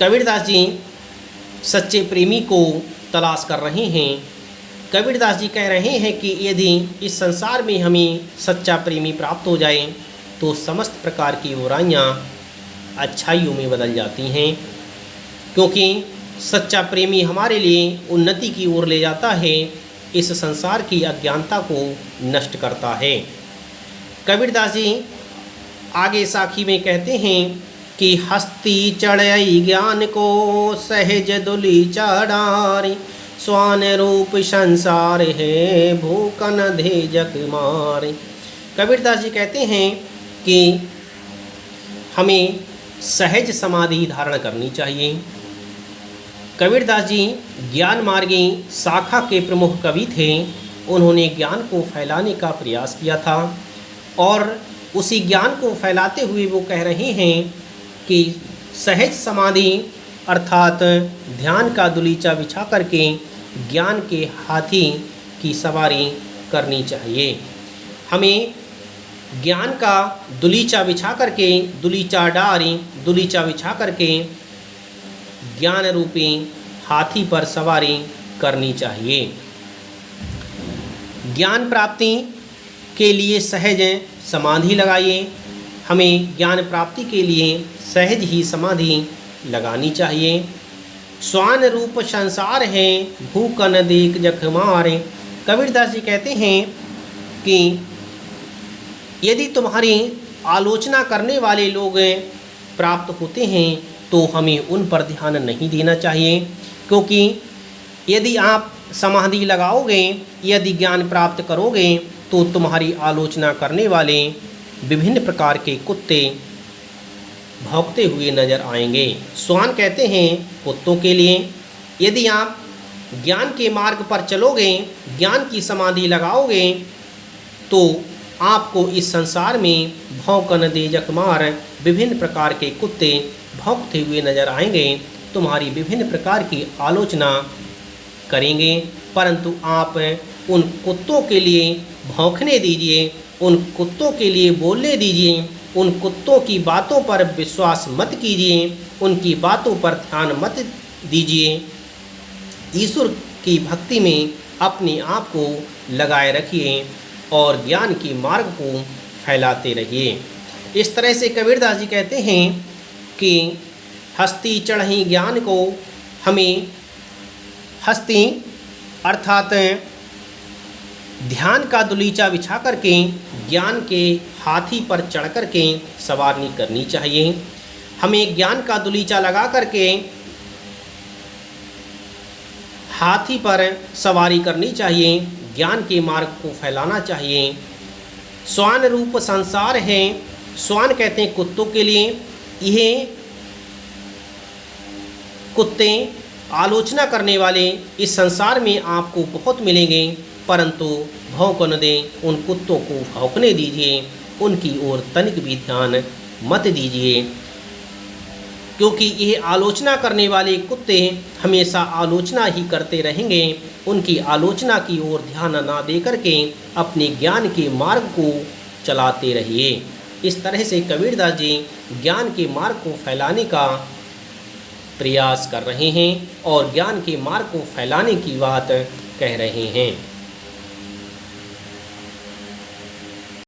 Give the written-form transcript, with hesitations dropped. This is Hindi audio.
कबीरदास जी सच्चे प्रेमी को तलाश कर रहे हैं। कबीरदास जी कह रहे हैं कि यदि इस संसार में हमें सच्चा प्रेमी प्राप्त हो जाए तो समस्त प्रकार की बुराइयाँ अच्छाइयों में बदल जाती हैं, क्योंकि सच्चा प्रेमी हमारे लिए उन्नति की ओर ले जाता है, इस संसार की अज्ञानता को नष्ट करता है। कबीरदास जी आगे साखी में कहते हैं कि हस्ती चढ़ई ज्ञान को सहज दुली चढ़ारी, स्वान रूप संसार है भूकन धेजक मारे। कबीरदास जी कहते हैं कि हमें सहज समाधि धारण करनी चाहिए। कबीरदास जी ज्ञान मार्गी शाखा के प्रमुख कवि थे। उन्होंने ज्ञान को फैलाने का प्रयास किया था और उसी ज्ञान को फैलाते हुए वो कह रहे हैं कि सहज समाधि अर्थात ध्यान का दुलीचा बिछा करके ज्ञान के हाथी की सवारी करनी चाहिए। हमें ज्ञान का दुलीचा बिछा करके दुलीचा बिछा करके ज्ञान रूपी हाथी पर सवारी करनी चाहिए। ज्ञान प्राप्ति के लिए सहज समाधि लगाइए। हमें ज्ञान प्राप्ति के लिए सहज ही समाधि लगानी चाहिए। स्वान रूप संसार है भूकन देख जख मारे। कबीरदास जी कहते हैं कि यदि तुम्हारी आलोचना करने वाले लोग प्राप्त होते हैं तो हमें उन पर ध्यान नहीं देना चाहिए, क्योंकि यदि आप समाधि लगाओगे, यदि ज्ञान प्राप्त करोगे तो तुम्हारी आलोचना करने वाले विभिन्न प्रकार के कुत्ते भौंकते हुए नजर आएंगे। स्वान कहते हैं कुत्तों के लिए। यदि आप ज्ञान के मार्ग पर चलोगे, ज्ञान की समाधि लगाओगे तो आपको इस संसार में भौंकन दे जखमार विभिन्न प्रकार के कुत्ते भौंकते हुए नजर आएंगे, तुम्हारी विभिन्न प्रकार की आलोचना करेंगे, परंतु आप उन कुत्तों के लिए भौंकने दीजिए, उन कुत्तों के लिए बोलने दीजिए, उन कुत्तों की बातों पर विश्वास मत कीजिए, उनकी बातों पर ध्यान मत दीजिए। ईश्वर की भक्ति में अपने आप को लगाए रखिए और ज्ञान की मार्ग को फैलाते रहिए। इस तरह से कबीरदास जी कहते हैं कि हस्ती चढ़ी ज्ञान को, हमें हस्ती अर्थात ध्यान का दुलीचा बिछा करके ज्ञान के हाथी पर चढ़ करके सवारी करनी चाहिए। हमें ज्ञान का दुलीचा लगा करके हाथी पर सवारी करनी चाहिए, ज्ञान के मार्ग को फैलाना चाहिए। स्वान रूप संसार है, स्वान कहते हैं कुत्तों के लिए। यह कुत्ते आलोचना करने वाले इस संसार में आपको बहुत मिलेंगे, परंतु भौंकने दें, उन कुत्तों को भौंकने दीजिए, उनकी ओर तनिक भी ध्यान मत दीजिए, क्योंकि ये आलोचना करने वाले कुत्ते हमेशा आलोचना ही करते रहेंगे। उनकी आलोचना की ओर ध्यान ना दे करके अपने ज्ञान के मार्ग को चलाते रहिए। इस तरह से कबीरदास जी ज्ञान के मार्ग को फैलाने का प्रयास कर रहे हैं और ज्ञान के मार्ग को फैलाने की बात कह रहे हैं।